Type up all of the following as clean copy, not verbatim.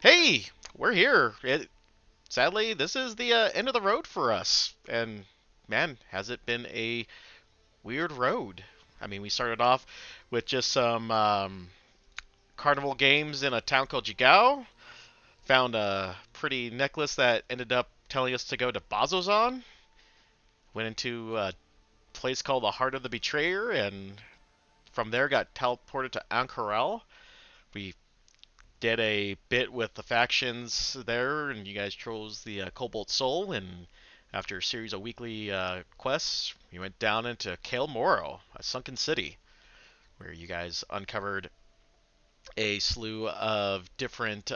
Hey, we're here. Sadly, this is the end of the road for us. And man, has it been a weird road. I mean, we started off with just some carnival games in a town called Jigao. Found a pretty necklace that ended up telling us to go to Bazozan. Went into a place called the Heart of the Betrayer, and from there got teleported to Ankarel. We did a bit with the factions there, and you guys chose the Cobalt Soul. And after a series of weekly quests, you went down into Kael Moro, a sunken city, where you guys uncovered a slew of different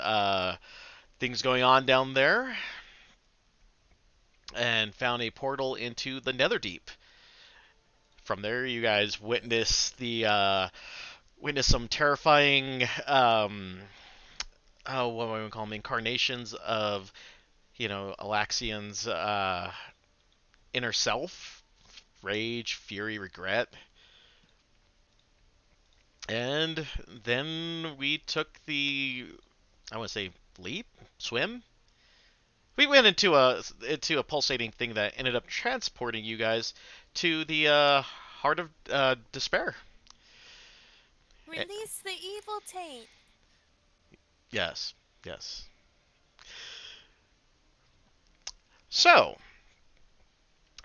things going on down there, and found a portal into the Netherdeep. From there, you guys witnessed some terrifying what do I call them, incarnations of Alaxian's inner self, rage, fury, regret. And then we took I want to say, leap, swim. We went into a pulsating thing that ended up transporting you guys to the heart of despair. Eh, Release the evil taint. yes, yes. So,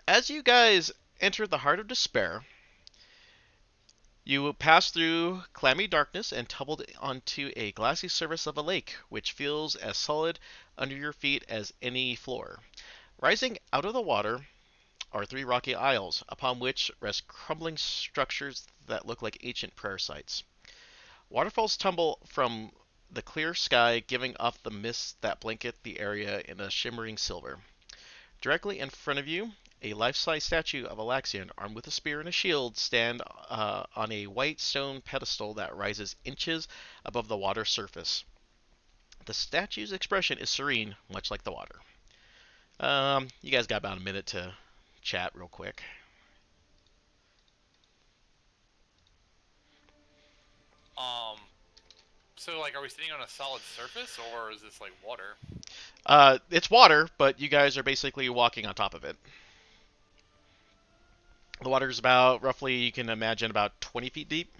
as you guys entered the heart of despair, you passed through clammy darkness and tumbled onto a glassy surface of a lake, which feels as solid under your feet as any floor. Rising out of the water are three rocky isles, upon which rest crumbling structures that look like ancient prayer sites. Waterfalls tumble from the clear sky, giving off the mists that blanket the area in a shimmering silver. Directly in front of you, a life-size statue of Alaxian, armed with a spear and a shield, stand on a white stone pedestal that rises inches above the water surface. The statue's expression is serene, much like the water. You guys got about a minute to chat real quick. Um, so like, are we sitting on a solid surface or is this like water? It's water, but you guys are basically walking on top of it. The water's about roughly, you can imagine, about 20 feet deep.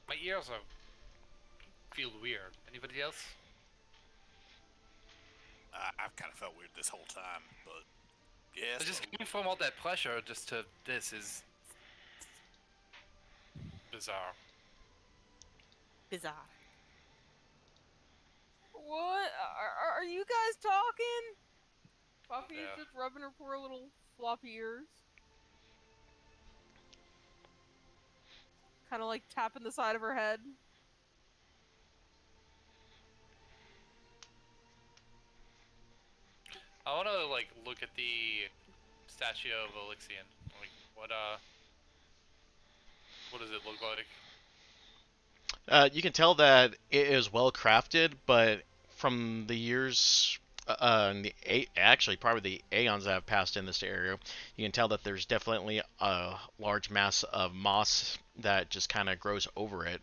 My ears are feel weird. Anybody else? I've kind of felt weird this whole time, but It's yes. just coming from all that pressure just to this is bizarre. Bizarre. What? Are you guys talking? Buffy is Yeah. just rubbing her poor little floppy ears. Kind of like tapping the side of her head. I want to like look at the statue of Elixian. Like, what does it look like? You can tell that it is well crafted, but from the years, actually probably the aeons that have passed in this area, you can tell that there's definitely a large mass of moss that just kind of grows over it.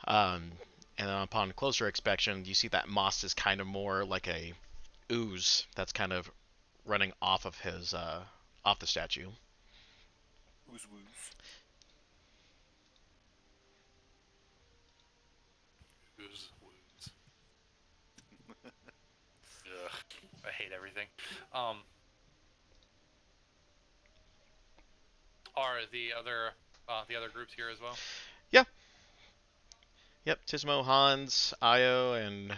Um, and then upon closer inspection, you see that moss is kind of more like a ooze that's kind of running off of his off the statue. Wooz wooz. Ooze, woos. Ugh, I hate everything. Um, are the other groups here as well? Yeah, yep. Tismo, Hans, Io, and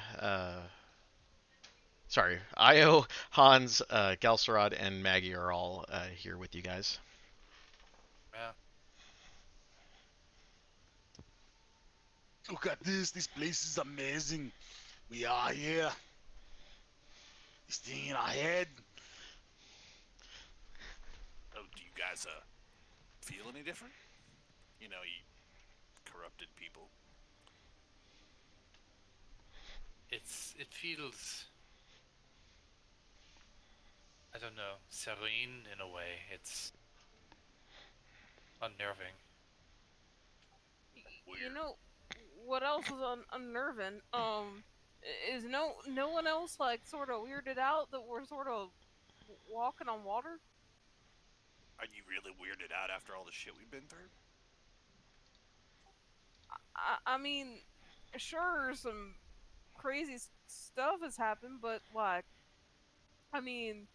sorry, Io, Hans, Galcerod, and Maggie are all here with you guys. Yeah. Look at this. This place is amazing. We are here. This thing in our head. Oh, do you guys feel any different? You know, you corrupted people. It feels, I don't know, serene in a way. It's unnerving. You Weird. know, what else is unnerving? Is no one else like sort of weirded out that we're sort of walking on water? Are you really weirded out after all the shit we've been through? I mean, sure, some crazy stuff has happened, but like, I mean,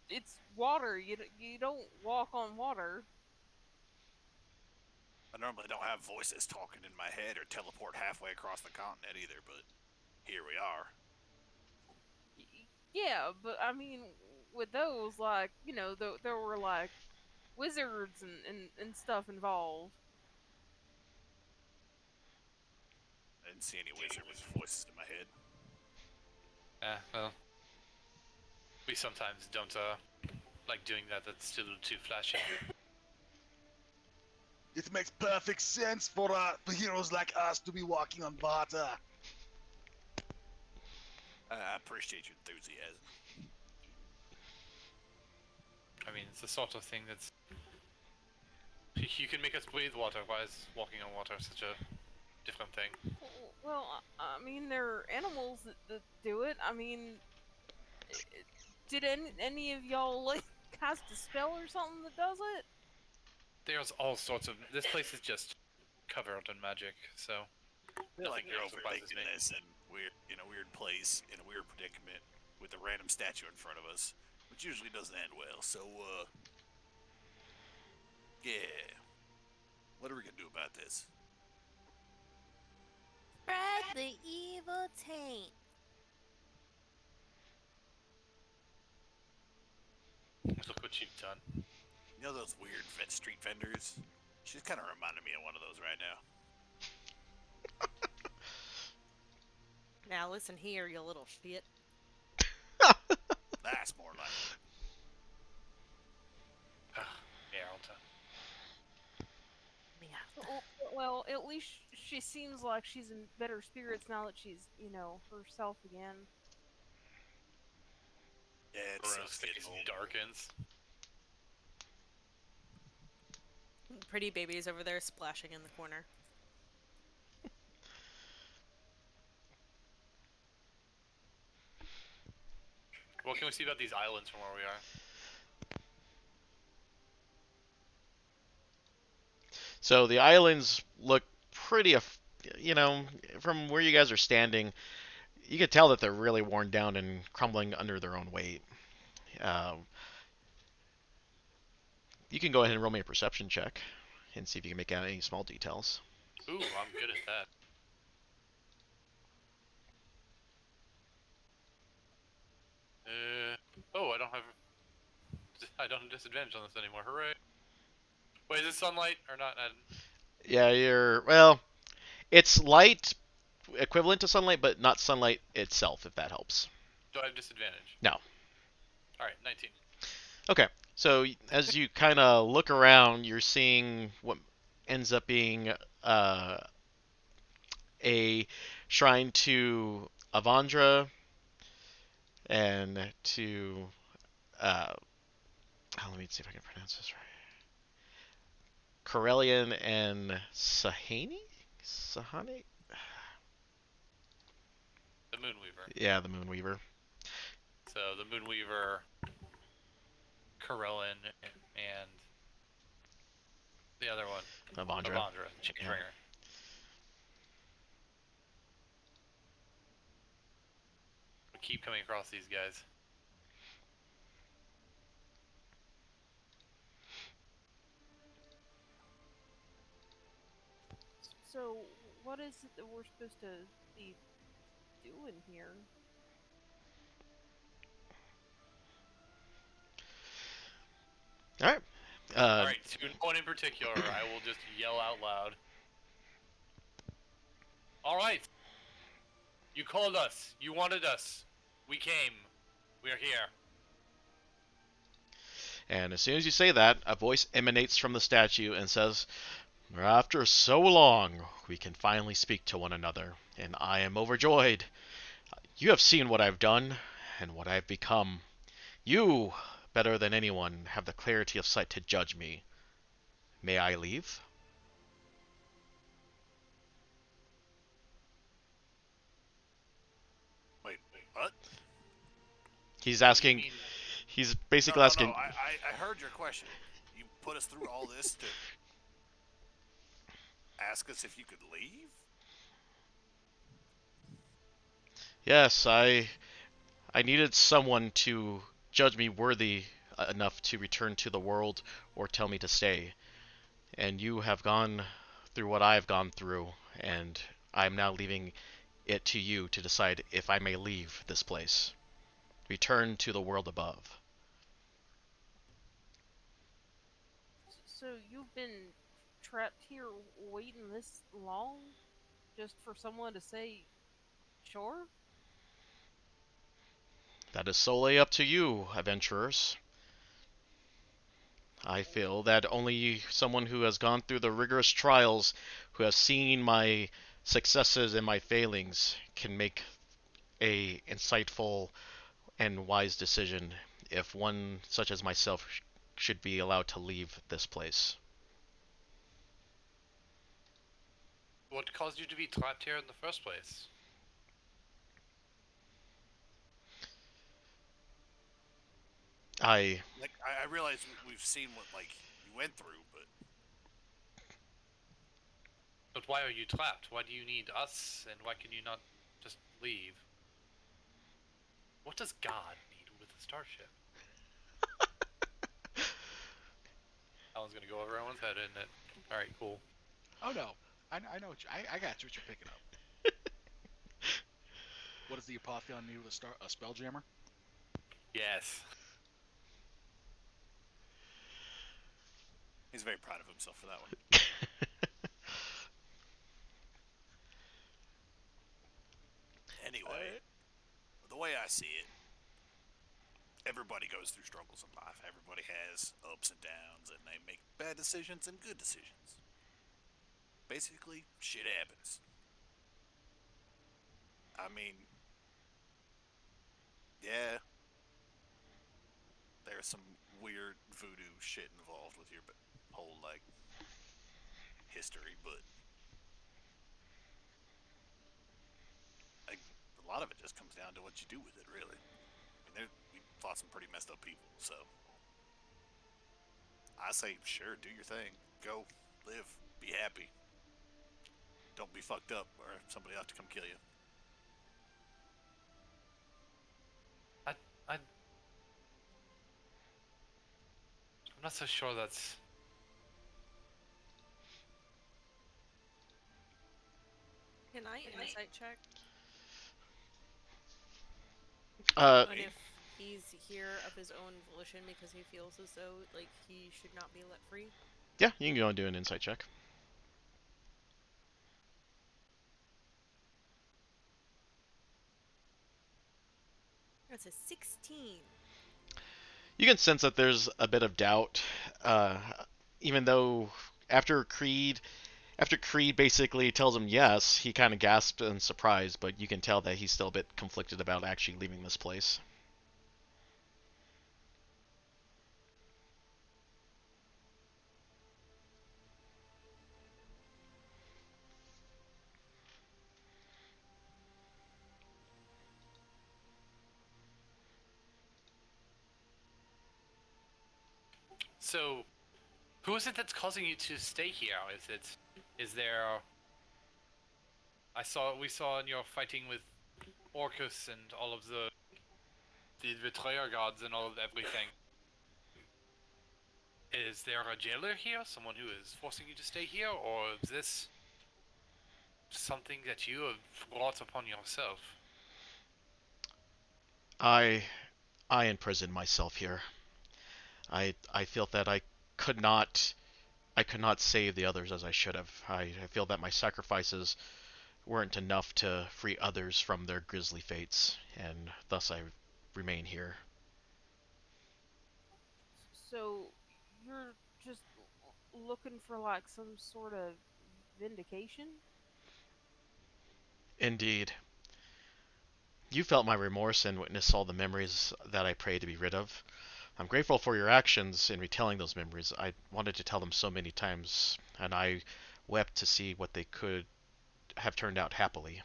it's water. You don't walk on water. I normally don't have voices talking in my head or teleport halfway across the continent either, but here we are. Yeah, but I mean, with those, like, there were like wizards and stuff involved. I didn't see any wizard with voices in my head. Well, we sometimes don't like doing that. That's still a little too flashy. It makes perfect sense for heroes like us to be walking on water. I appreciate your enthusiasm. I mean, it's the sort of thing that's you can make us breathe water. Why is walking on water such a different thing? Well, I mean, there are animals that do it. I mean, did any of y'all like cast a spell or something that does it? There's all sorts of. This place is just covered in magic, so. I feel like Nothing you're surprises overthinking me. this, and we're in a weird place, in a weird predicament, with a random statue in front of us, which usually doesn't end well. So, yeah. What are we gonna do about this? Spread the evil taint. Look what you've done. You know those weird street vendors? She's kind of reminding me of one of those right now. Now listen here, you little shit. That's more like it. Meowta. Yeah. Well, at least she seems like she's in better spirits now that she's, herself again. Yeah, it's so Gross face getting old. darkens. Pretty babies over there splashing in the corner. What can we see about these islands from where we are? So the islands look pretty, from where you guys are standing, you can tell that they're really worn down and crumbling under their own weight. You can go ahead and roll me a perception check and see if you can make out any small details. Ooh, I'm good at that. Oh, I don't have disadvantage on this anymore. Hooray! Wait, is it sunlight or not? Yeah, it's light equivalent to sunlight, but not sunlight itself, if that helps. Do I have disadvantage? No. All right, 19. Okay, so as you kind of look around, you're seeing what ends up being a shrine to Avandra and to let me see if I can pronounce this right. Corellian and Sahani? Sahani? The Moonweaver. Yeah, the Moonweaver. So the Moonweaver, Corellin, and the other one, Avandra. Avandra, Changeringer. We keep coming across these guys. So, what is it that we're supposed to be doing here? All right. All right, to one in particular, I will just yell out loud. All right. You called us. You wanted us. We came. We are here. And as soon as you say that, a voice emanates from the statue and says, "After so long, we can finally speak to one another, and I am overjoyed. You have seen what I've done and what I've become. You, better than anyone, have the clarity of sight to judge me. May I leave?" He's What do you asking. mean? He's No, basically no, asking. no. I heard your question. You put us through all this to ask us if you could leave? Yes, I needed someone to judge me worthy enough to return to the world or tell me to stay. And you have gone through what I have gone through, and I'm now leaving it to you to decide if I may leave this place. Return to the world above. So you've been trapped here waiting this long just for someone to say, sure? That is solely up to you, adventurers. I feel that only someone who has gone through the rigorous trials, who has seen my successes and my failings, can make a insightful and wise decision if one such as myself should be allowed to leave this place. What caused you to be trapped here in the first place? I Like, I realize we've seen what, like, you went through, but But why are you trapped? Why do you need us, and why can you not just leave? What does God need with a starship? That one's gonna go over everyone's head, isn't it? Alright, cool. Oh no, I know. I got you. What you're picking up. What does the Apotheon need with a spelljammer? Yes. he's very proud of himself for that one. Anyway, the way I see it, everybody goes through struggles in life. Everybody has ups and downs, and they make bad decisions and good decisions. Basically, shit happens. I mean, yeah, there's some weird voodoo shit involved with your whole, like, history, but like, a lot of it just comes down to what you do with it, really. I mean, we fought some pretty messed up people, so I say, sure, do your thing. Go, live, be happy. Don't be fucked up, or somebody will have to come kill you. I'm not so sure that's... Can I insight check uh, on if he's here of his own volition because he feels as though like he should not be let free? yeah, you can go and do an insight check. That's a 16. You can sense that there's a bit of doubt, uh, even though after Creed, after Creed basically tells him yes, he kind of gasps in surprise, but you can tell that he's still a bit conflicted about actually leaving this place. So, who is it that's causing you to stay here? Is there... we saw in your fighting with Orcus and all of the betrayer gods and all of everything. Is there a jailer here? Someone who is forcing you to stay here? Or is this something that you have brought upon yourself? I imprisoned myself here. I felt that could not I could not save the others as I should have. I feel that my sacrifices weren't enough to free others from their grisly fates, and thus I remain here. So you're just looking for like some sort of vindication? Indeed. You felt my remorse and witnessed all the memories that I prayed to be rid of. I'm grateful for your actions in retelling those memories. I wanted to tell them so many times, and I wept to see what they could have turned out happily.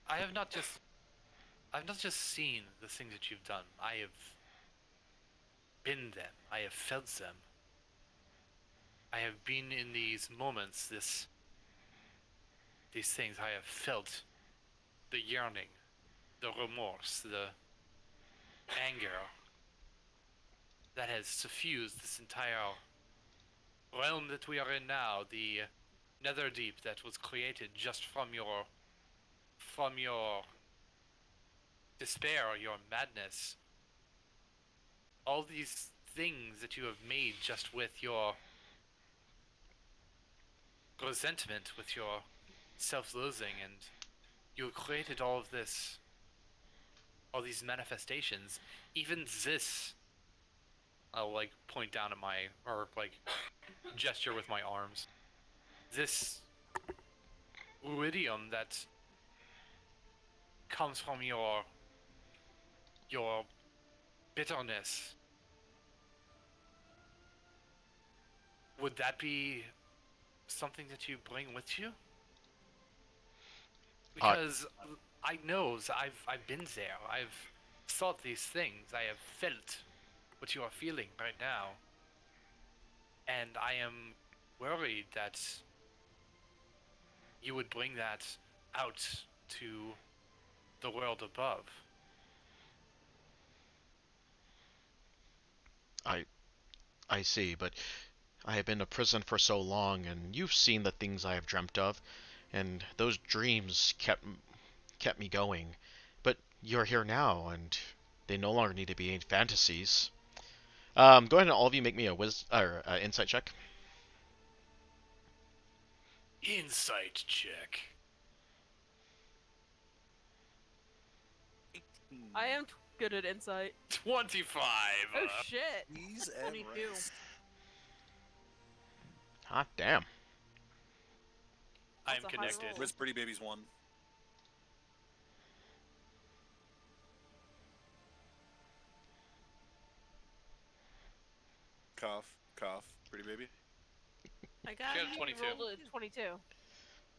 I have not just... I've not just seen the things that you've done. I have been them. I have felt them. I have been in these moments, these things. I have felt the yearning, the remorse, the anger that has suffused this entire realm that we are in now, the Netherdeep that was created just from your despair, your madness. All these things that you have made just with your resentment, with your self-loathing, and you created all of this, all these manifestations. Even this, I'll like point down at my, or like gesture with my arms. This ruidium that comes from your bitterness. Would that be something that you bring with you? Because I know I've been there. I've thought these things. I have felt what you are feeling right now. And I am worried that you would bring that out to the world above. I see, but I have been in prison for so long, and you've seen the things I have dreamt of, and those dreams kept me going. But you're here now, and they no longer need to be fantasies. Go ahead and all of you make me a insight check. Insight check. I am good at insight. 25. Oh shit! Please and 22. rest. Hot damn. I am That's a high connected. roll. Where's Pretty Baby's one? Cough, cough, Pretty Baby. I got She had you. 22. Rolled a 22.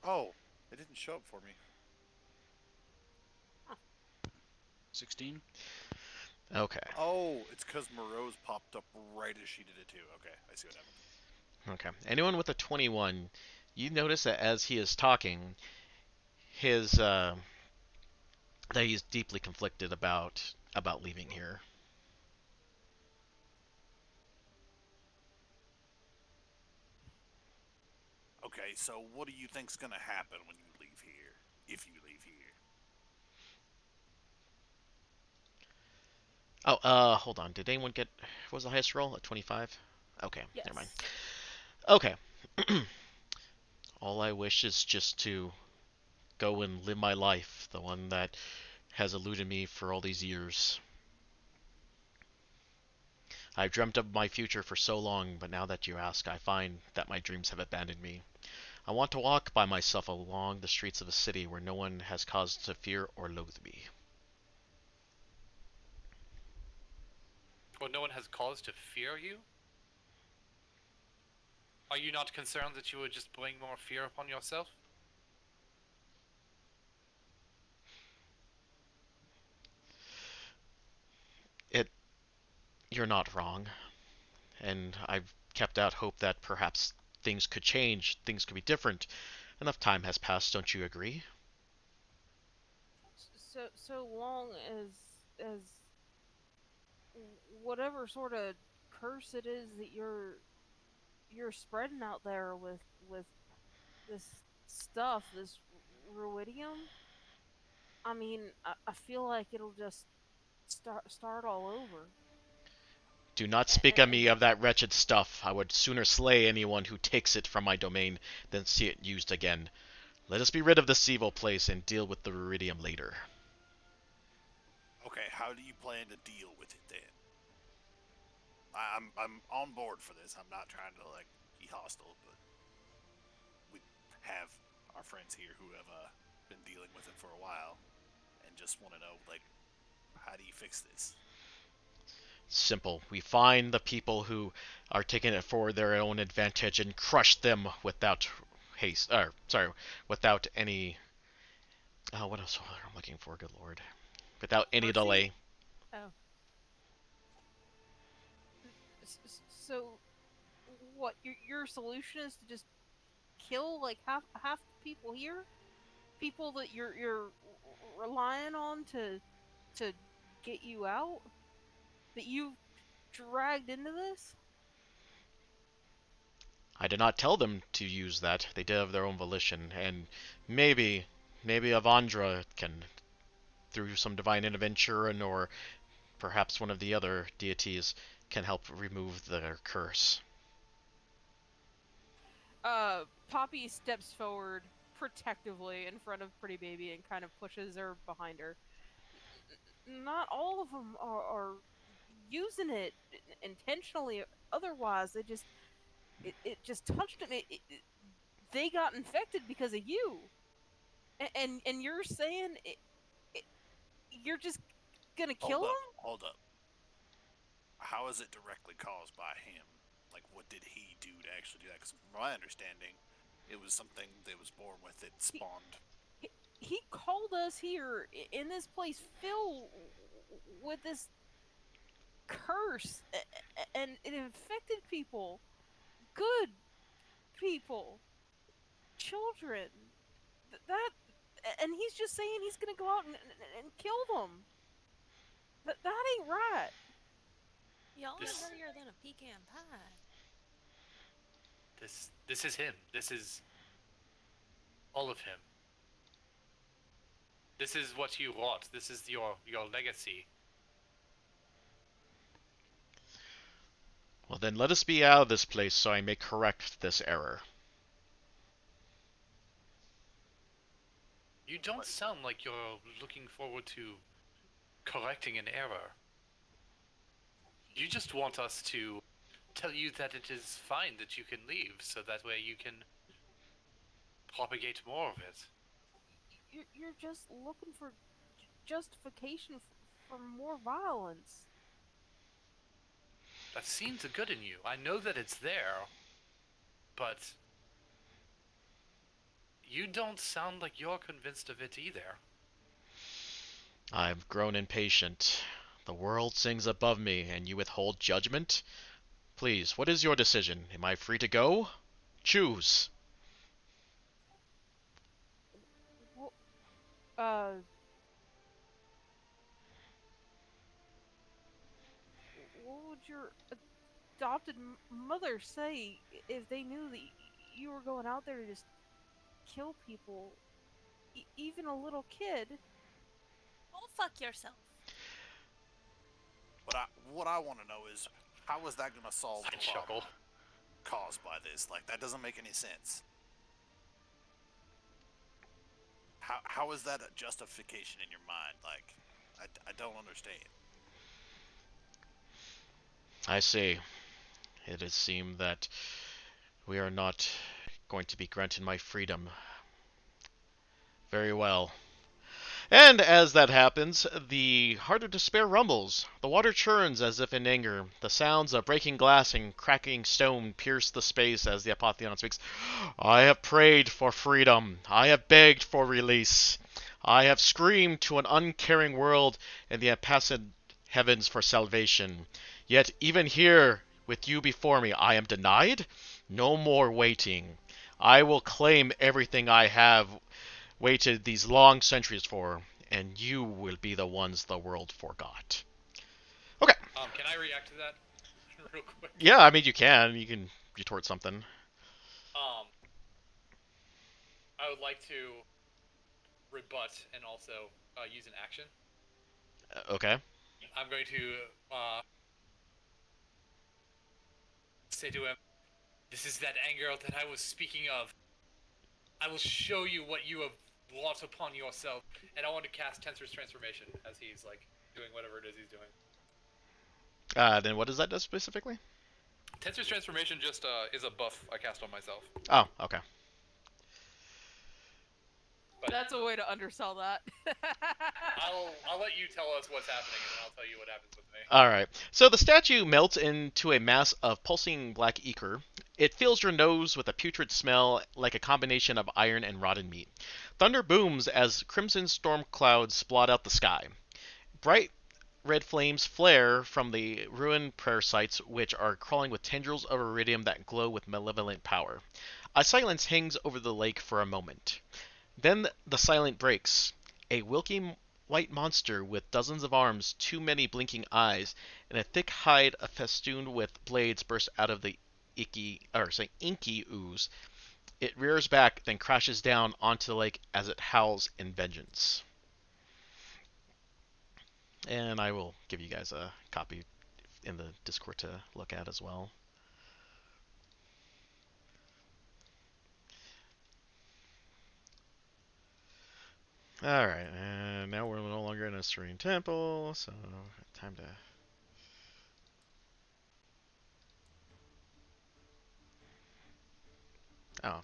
Oh, it didn't show up for me. 16. Okay. Oh, it's because Moreau's popped up right as she did it too. Okay, I see what happened. Okay. Anyone with a 21, you notice that as he is talking, his that he's deeply conflicted about leaving here. Okay, so what do you think's gonna happen when you leave here? If you leave here? Oh, hold on. Did anyone get? What was the highest roll? A 25? Okay, Yes. never mind. Okay. All I wish is just to go and live my life, the one that has eluded me for all these years. I've dreamt of my future for so long, but now that you ask, I find that my dreams have abandoned me. I want to walk by myself along the streets of a city where no one has cause to fear or loathe me. Well, no one has cause to fear you? Are you not concerned that you would just bring more fear upon yourself? You're not wrong, and I've kept out hope that perhaps things could change, things could be different. Enough time has passed, don't you agree? So long as whatever sort of curse it is that you're spreading out there with this stuff, this ruidium. I mean, I feel like it'll just start all over. Do not speak of me of that wretched stuff. I would sooner slay anyone who takes it from my domain than see it used again. Let us be rid of this evil place and deal with the Ruidium later. Okay, how do you plan to deal with it then? I'm on board for this. I'm not trying to like be hostile, but we have our friends here who have been dealing with it for a while, and just want to know like, how do you fix this? Simple. We find the people who are taking it for their own advantage and crush them without haste. Without any. What else am I looking for? Good lord. without any Mercy? delay. Oh. So, what? Your solution is to just kill like half the people here, people that you're relying on to get you out, that you've dragged into this. I did not tell them to use that. They did of their own volition, and maybe Avandra can, through some divine intervention, or perhaps one of the other deities, can help remove their curse. Poppy steps forward protectively in front of Pretty Baby and kind of pushes her behind her. Not all of them are using it intentionally or otherwise. It just touched them. They got infected because of you. And you're saying you're just gonna kill them? Hold up. How is it directly caused by him? Like, what did he do to actually do that? Because from my understanding, it was something that was born with it, spawned. He called us here in this place filled with this curse, and it infected people, good people, children. That, and he's just saying he's gonna go out and kill them. That ain't right. Y'all This- are dirtier than a pecan pie. This is him. This is all of him. This is what you wrought. This is your legacy. Well, then let us be out of this place so I may correct this error. You don't sound like you're looking forward to correcting an error. You just want us to tell you that it is fine that you can leave, so that way you can propagate more of it. You're just looking for justification for more violence. That seems good in you. I know that it's there, but you don't sound like you're convinced of it either. I've grown impatient. The world sings above me, and you withhold judgment? Please, what is your decision? Am I free to go? Choose. What would your adopted mother say if they knew that you were going out there to just kill people, even a little kid? Oh, fuck yourself. What I want to know is, how is that going to solve I the chuckle. problem caused by this? Like, that doesn't make any sense. How is that a justification in your mind? Like, I don't understand. I see. It does seem that we are not going to be granted my freedom. Very well. And as that happens, the heart of despair rumbles. The water churns as if in anger. The sounds of breaking glass and cracking stone pierce the space as the Apotheon speaks. I have prayed for freedom. I have begged for release. I have screamed to an uncaring world and the impassive heavens for salvation. Yet even here, with you before me, I am denied? No more waiting. I will claim everything I have waited these long centuries for, and you will be the ones the world forgot. Okay. Can I react to that real quick? Yeah, I mean, you can retort something. I would like to rebut and also use an action. Okay. I'm going to say to him, "This is that anger that I was speaking of. I will show you what you have wrought upon yourself." And I want to cast Tensor's Transformation as he's like doing whatever it is he's doing. Then what does that do specifically? Tensor's Transformation just is a buff I cast on myself. Oh, okay. But That's a way to undersell that. I'll let you tell us what's happening, and then I'll tell you what happens with me. All right. So the statue melts into a mass of pulsing black ichor. It fills your nose with a putrid smell like a combination of iron and rotten meat. Thunder booms as crimson storm clouds blot out the sky. bright red flames flare from the ruined prayer sites, which are crawling with tendrils of iridium that glow with malevolent power. A silence hangs over the lake for a moment. Then the silence breaks. A wilky white monster with dozens of arms, too many blinking eyes, and a thick hide festooned with blades bursts out of the inky ooze. It rears back, then crashes down onto the lake as it howls in vengeance. And I will give you guys a copy in the Discord to look at as well. Alright, and now we're no longer in a serene temple, so time to... Oh,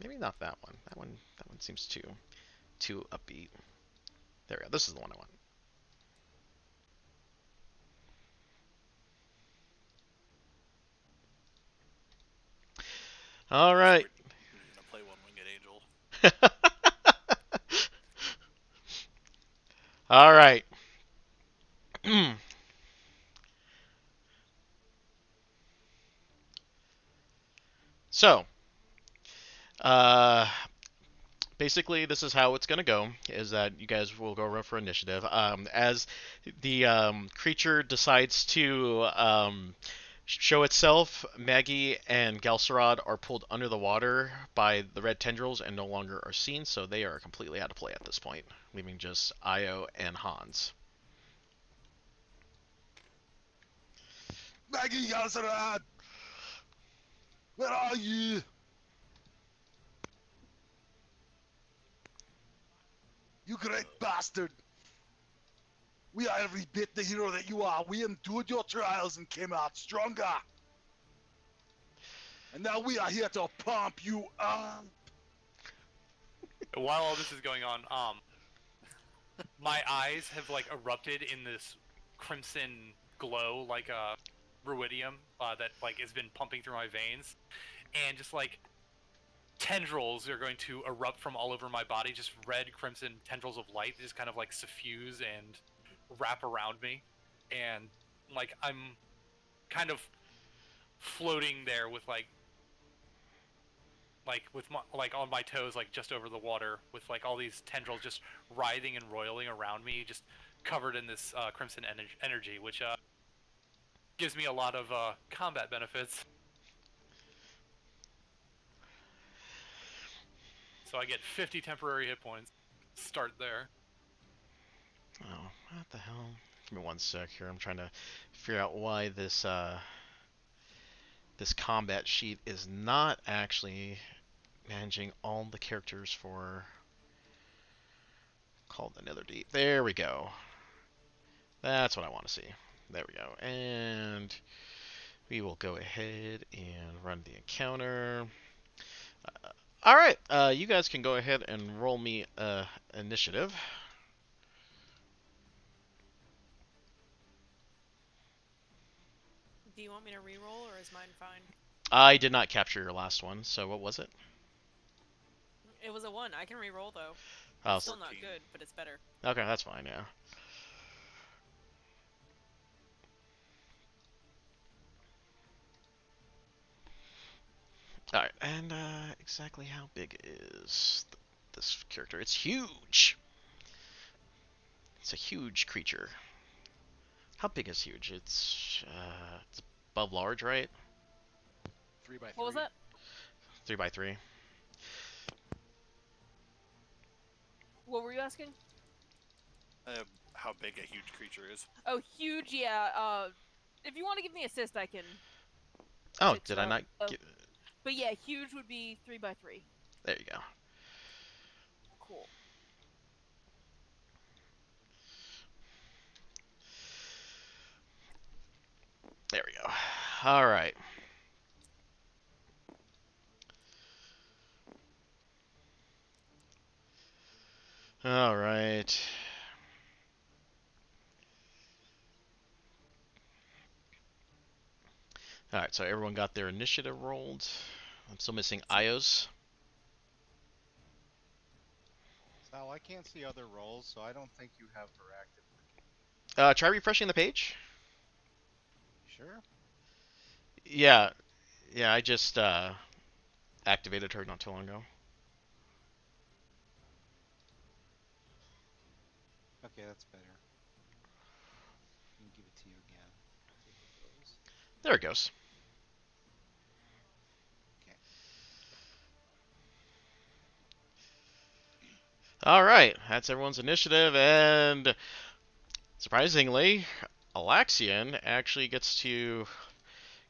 maybe not that one. That one seems too upbeat. There we go. This is the one I want. All right. We're gonna play one Winged Angel. All right. So, uh, basically, this is how it's going to go, is that you guys will go run for initiative. As the creature decides to show itself, Maggie and Galcerod are pulled under the water by the red tendrils and no longer are seen, so they are completely out of play at this point, leaving just Io and Hans. Maggie Galcerad! Where are you? You great bastard! We are every bit the hero that you are. We endured your trials and came out stronger. And now we are here to pump you up. While all this is going on, my eyes have like erupted in this crimson glow, like a ruidium that like has been pumping through my veins, and just like tendrils are going to erupt from all over my body, just red crimson tendrils of light, just kind of like suffuse and wrap around me, and like I'm kind of floating there with like with my like on my toes, like just over the water, with like all these tendrils just writhing and roiling around me, just covered in this crimson energy, which gives me a lot of combat benefits. So I get 50 temporary hit points. Start there. Oh, what the hell? Give me one sec here. I'm trying to figure out why this this combat sheet is not actually managing all the characters for called the Nether Deep. There we go. That's what I want to see. There we go. And we will go ahead and run the encounter. All right, you guys can go ahead and roll me initiative. Do you want me to re-roll or is mine fine? I did not capture your last one, so what was it? It was a 1. I can re-roll though. Oh, Still not good, but it's better. okay, that's fine, yeah. Alright, and exactly how big is this character? It's huge! It's a huge creature. How big is huge? It's above large, right? 3 by 3. What was that? 3 by 3. What were you asking? How big a huge creature is. Oh, huge, yeah. If you want to give me assist, I can. Oh, Six, did I not oh. get... But yeah, huge would be 3 by 3. There you go. Cool. There we go. Alright. Alright. Alright, so everyone got their initiative rolled. I'm still missing Ios. Sal, I can't see other rolls, so I don't think you have her active. Try refreshing the page. Sure. Yeah, yeah. I just activated her not too long ago. Okay, that's better. Let me give it to you again. See if it goes. There it goes. Okay. All right, that's everyone's initiative, and surprisingly, Alaxian actually gets to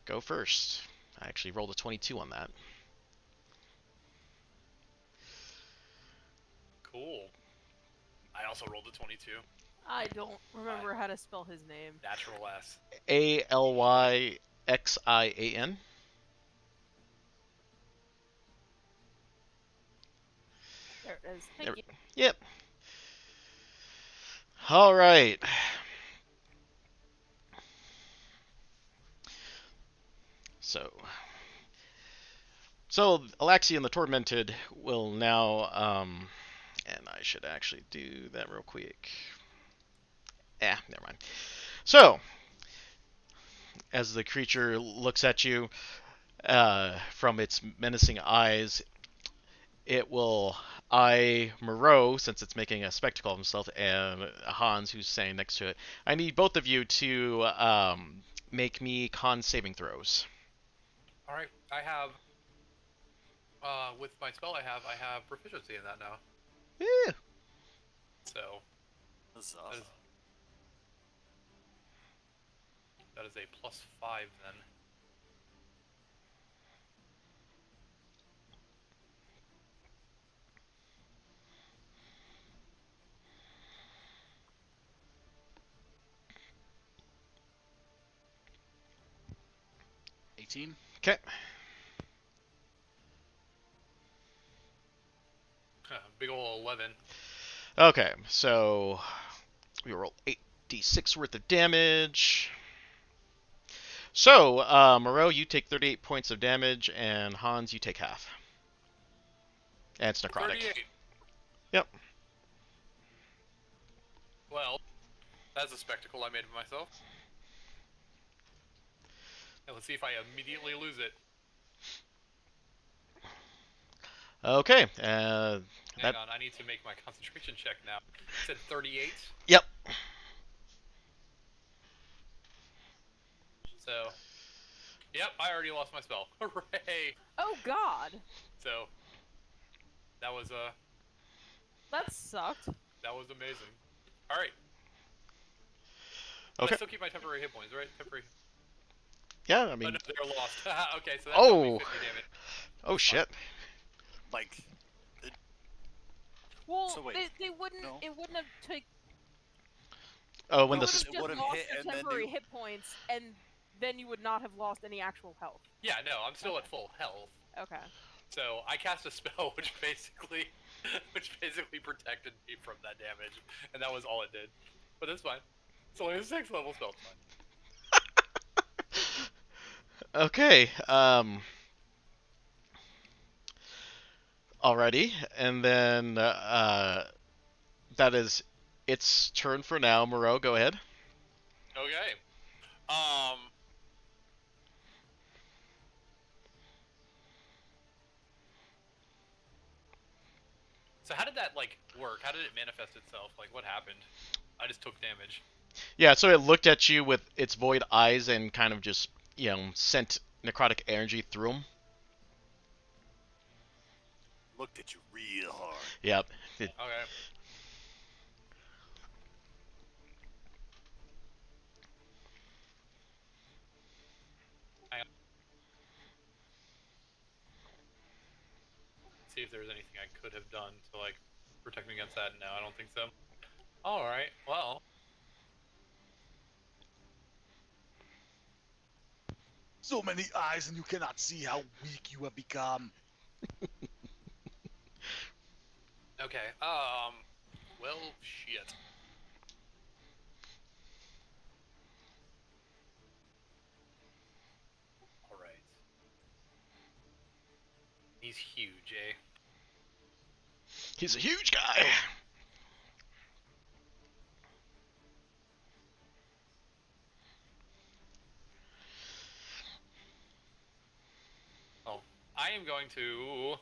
go first. I actually rolled a 22 on that. Cool. I also rolled a 22. I don't remember how to spell his name. Natural S. Alyxian. There it is. Thank There- you. Yep. All right. So Alexian the Tormented will now, and I should actually do that real quick. Never mind. So, as the creature looks at you from its menacing eyes, it will eye Moreau, since it's making a spectacle of himself, and Hans, who's standing next to it. I need both of you to make me con saving throws. All right, I have. With my spell I have proficiency in that now. Yeah. So Huzzah. that is a +5 then. $18. Okay. Big ol' 11. Okay, so we roll 8d6 worth of damage. So, Moreau, you take 38 points of damage, and Hans, you take half. And it's necrotic. 38. Yep. Well, that's a spectacle I made of myself. And let's see if I immediately lose it. Okay. Hang on, I need to make my concentration check now. It said 38. Yep. So, yep, I already lost my spell. Hooray! Oh God, So, that was that sucked. amazing. All right. But Okay. I still keep my temporary hit points, right? Temporary. Yeah, I Oh mean. no, they're lost. Okay, so that dealt me Oh. 50 damage. Oh shit. Like, Well, So wait, they wouldn't. no. It wouldn't have taken. Oh, when You the would have it just would've lost hit your and then temporary they- hit points, and then you would not have lost any actual health. Yeah, no, I'm still at full health. Okay. So I cast a spell which basically protected me from that damage, and that was all it did. But it's fine. It's only a 6th level spell. It's fine. Okay. Alrighty, and then that is its turn for now. Moreau, go ahead. Okay. So how did that work? How did it manifest itself? Like what happened? I just took damage. Yeah, so it looked at you with its void eyes and kind of just, sent necrotic energy through them. looked at you real hard. Yep. Okay. Hang on. See if there's anything I could have done to protect me against that. No, I don't think so. All right. Well. So many eyes and you cannot see how weak you have become. Okay. Well, shit. All right. He's huge, eh? He's a huge guy. I am going to.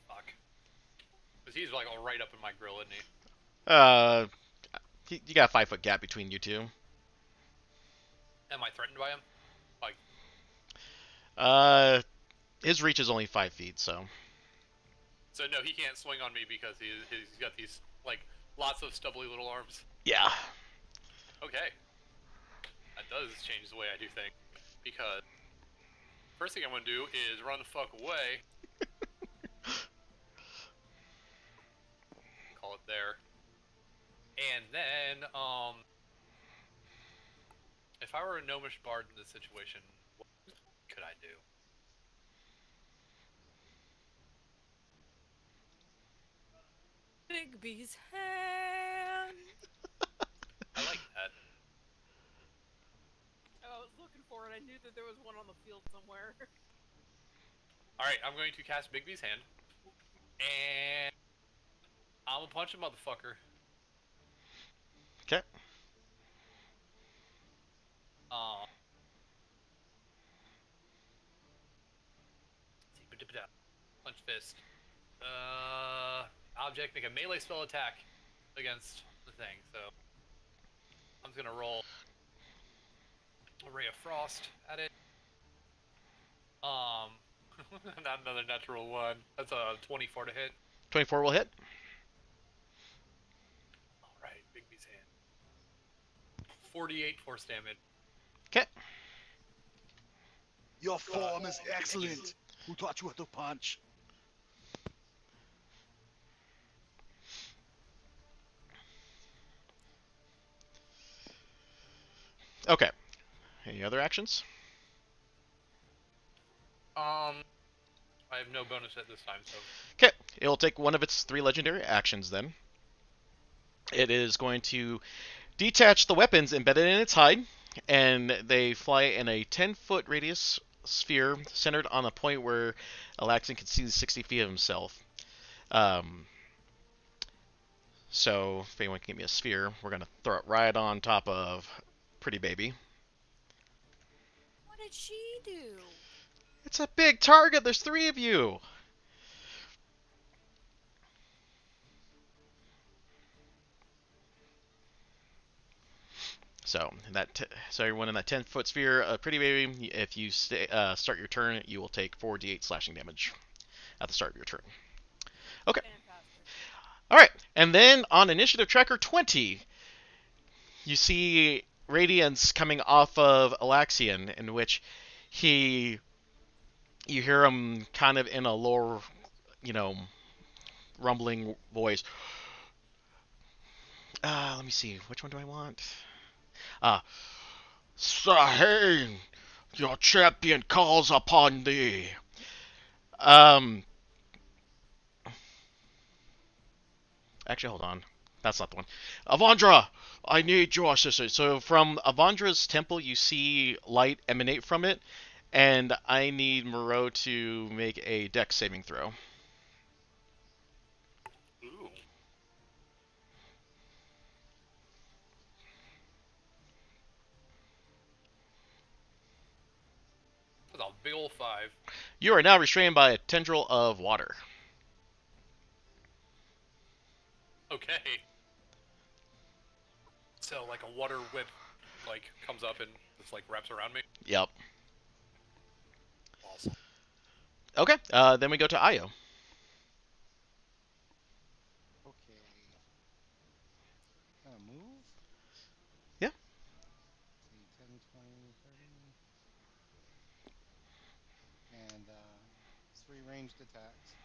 Fuck. Because he's like all right up in my grill, isn't he? You got a 5-foot gap between you two. Am I threatened by him? Like, His reach is only 5 feet, so. so no, he can't swing on me because he's got these like lots of stubbly little arms. Yeah. Okay, that does change the way I do things. Because first thing I'm gonna do is run the fuck away. Call it there. And then, if I were a gnomish bard in this situation, what could I do? Bigby's hand. I like that. Oh, I was looking for it. I knew that there was one on the field somewhere. Alright, I'm going to cast Bigby's hand. And I'm gonna punch a motherfucker. Okay. Punch fist. Object, make a melee spell attack against the thing, so I'm just gonna roll a Ray of Frost at it. Not another natural one. That's a 24 to hit. 24 will hit. Alright, Bigby's hand. 48 force damage. Okay. Your form is excellent. Who taught you how to punch? Okay. Any other actions? I have no bonus at this time, so. Okay. It'll take one of its 3 legendary actions then. It is going to detach the weapons embedded in its hide, and they fly in a 10-foot radius sphere centered on a point where Alaxin can see 60 feet of himself. So, if anyone can give me a sphere, we're going to throw it right on top of Pretty Baby. What did she do? It's a big target. There's 3 of you. So so everyone in that 10-foot sphere, Pretty Baby, if you start your turn, you will take 4d8 slashing damage at the start of your turn. Okay. Fantastic. All right, and then on initiative tracker 20, you see radiance coming off of Alaxian, in which you hear him kind of in a lower, rumbling voice. Let me see, which one do I want? Sahane, your champion calls upon thee. Actually, hold on. That's not the one. Avandra, I need your assistance. So from Avandra's temple, you see light emanate from it, and I need Moreau to make a dex saving throw. Ooh. That's a big ol' 5. You are now restrained by a tendril of water. Okay. So, like, a water whip, like, comes up and just, like, wraps around me? Yep. Awesome. Okay, then we go to Io. Okay. Gonna move? Yeah. See, 10, 20, 30. And, 3 ranged attacks.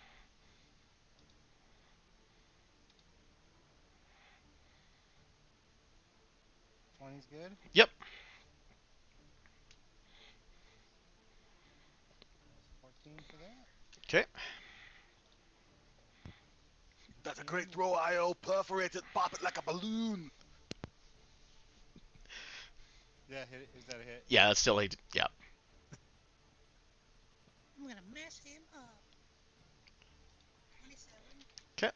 20's good? Yep. That's 14 for that. Okay. That's a great throw, IO. Perforate it, pop it like a balloon. Yeah, hit. Is that a hit? Yeah, that's still a... Yeah. I'm gonna mess him up. 27. Okay.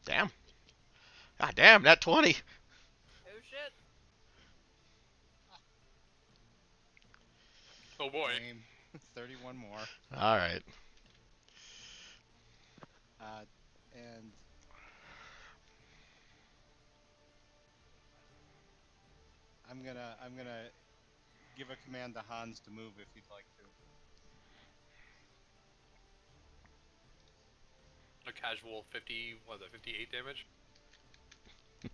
Damn. Ah, damn, that 20. Oh shit. Oh boy. Same. 31 more. All right. And I'm gonna give a command to Hans to move if he'd like to. A casual 50, what is that, 58 damage? Is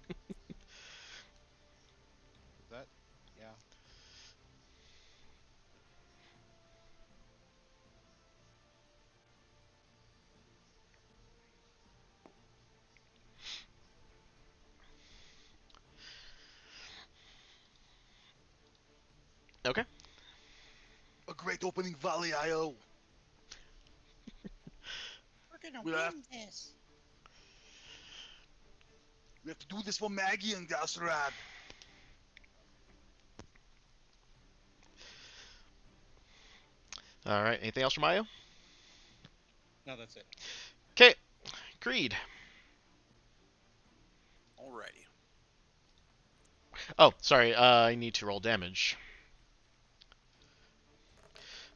that? Yeah. Okay. A great opening volley, IO. We're gonna We have, win this. we have to do this for Maggie and Gasrad. All right. Anything else from Io? No, that's it. Okay. Creed. Alrighty. Oh, sorry. I need to roll damage.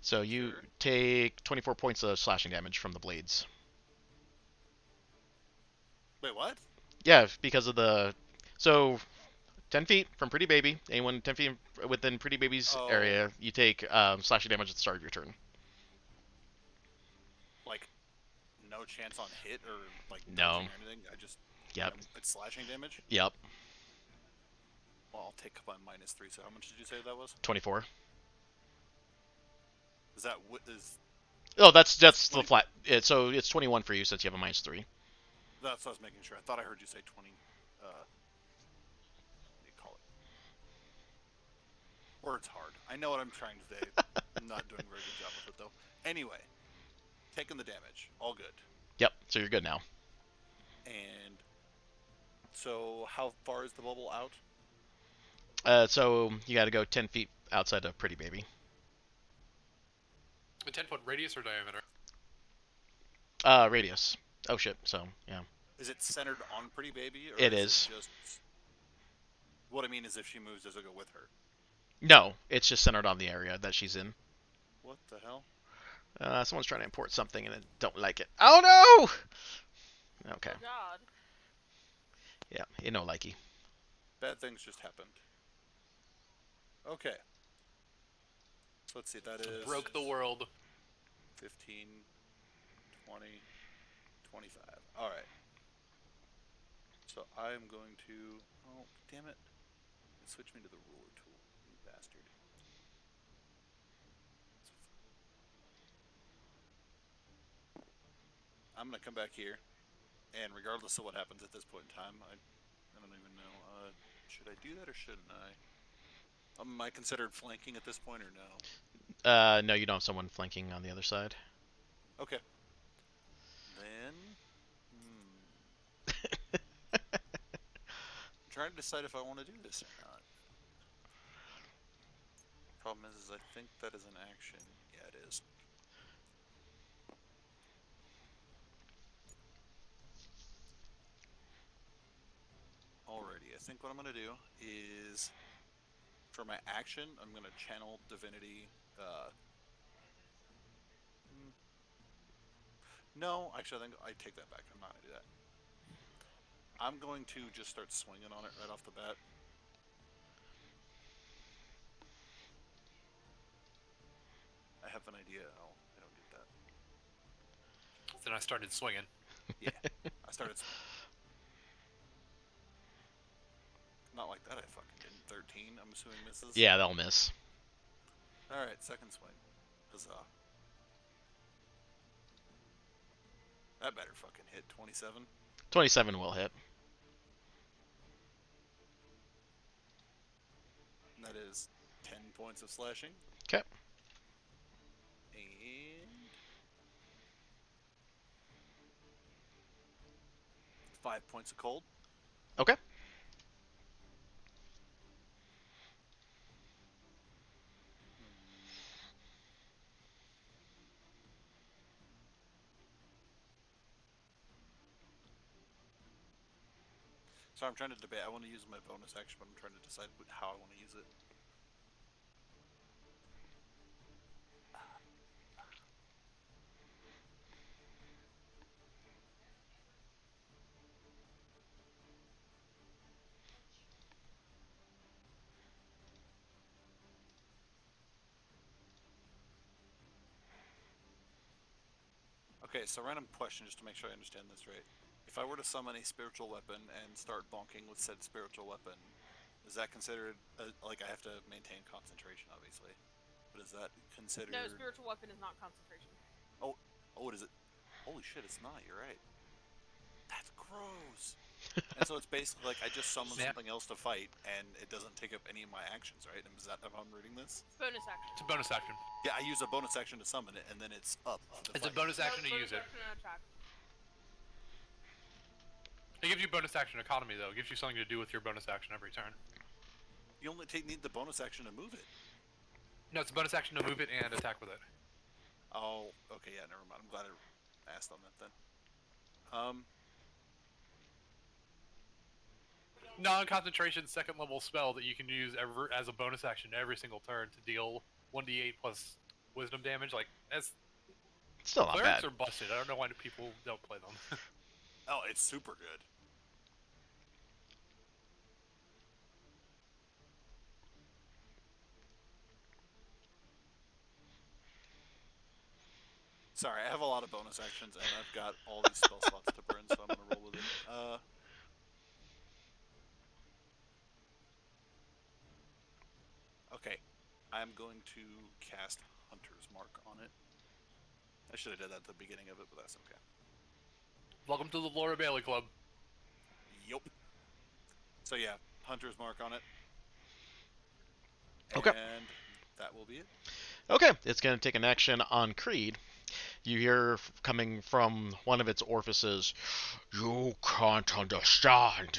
So you Sure. take 24 points of slashing damage from the blades. Wait, what? Yeah, because of the. So 10 feet from Pretty Baby. Anyone 10 feet within Pretty Baby's Oh. area, you take slashing damage at the start of your turn. Like, no chance on hit or like No. dodging or anything. I just. Yep. It's slashing damage. Yep. Well, I'll take my -3. So how much did you say that was? 24. Is that is Oh, that's the 20. flat. So it's 21 for you since you have a -3. That's what I was making sure. I thought I heard you say 20. What do you call it? Words hard. I know what I'm trying to say. I'm not doing a very good job with it though. Anyway, taking the damage, all good. Yep. So you're good now. And so, how far is the bubble out? So you got to go 10 feet outside of Pretty Baby. A 10-foot radius or diameter? Radius. Oh shit. So yeah. Is it centered on Pretty Baby, or It is is. it just? What I mean is, if she moves, does it go with her? No, it's just centered on the area that she's in. What the hell? Someone's trying to import something and I don't like it. Oh no! Okay. Oh god. Yeah, you know, likey. Bad things just happened. Okay. So let's see. That is Broke the world. 15, 20, 25. All right. So I'm going to. Oh, damn it! It switched me to the ruler tool. You bastard. I'm gonna come back here, and regardless of what happens at this point in time, I don't even know. Should I do that or shouldn't I? Am I considered flanking at this point or no? No, you don't have someone flanking on the other side. Okay. Then, I'm trying to decide if I want to do this or not. Problem is I think that is an action. Yeah, it is. Alrighty, I think what I'm gonna do is, for my action, I'm gonna channel divinity. No, actually, I think I take that back. I'm not gonna do that. I'm going to just start swinging on it right off the bat. I have an idea. Oh, I don't get that. Then I started swinging. Yeah, I started swinging. Not like that. I fucking didn't. 13. I'm assuming misses. Yeah, they'll miss. All right, second swing. Huzzah! That better fucking hit. 27. 27 will hit. And that is 10 points of slashing. Okay. And 5 points of cold. Okay. So I'm trying to debate. I want to use my bonus action, but I'm trying to decide how I want to use it. Okay, so random question just to make sure I understand this right. If I were to summon a spiritual weapon and start bonking with said spiritual weapon, is that considered like I have to maintain concentration, obviously? But is that considered? No, spiritual weapon is not concentration. Oh, what is it? Holy shit, it's not. You're right. That's gross. And so it's basically like I just summon Yeah. something else to fight, and it doesn't take up any of my actions, right? Is that if I'm reading this? It's bonus action. It's a bonus action. Yeah, I use a bonus action to summon it, and then it's up. It's a bonus action to use it. Bonus action and attack. It gives you bonus action economy though. It gives you something to do with your bonus action every turn. You only need the bonus action to move it. No, it's a bonus action to move it and attack with it. Oh, okay, yeah, never mind. I'm glad I asked on that then. Non-concentration second level spell that you can use as a bonus action every single turn to deal 1d8 plus wisdom damage. Like, as Still not clerics bad. are busted. I don't know why people don't play them. Oh, it's super good. Sorry, I have a lot of bonus actions, and I've got all these spell slots to burn, so I'm gonna roll with it. Okay, I'm going to cast Hunter's Mark on it. I should have did that at the beginning of it, but that's okay. Welcome to the Laura Bailey Club. Yup. So yeah, Hunter's Mark on it. Okay. And that will be it. Okay, it's going to take an action on Creed. You hear coming from one of its orifices, "You can't understand.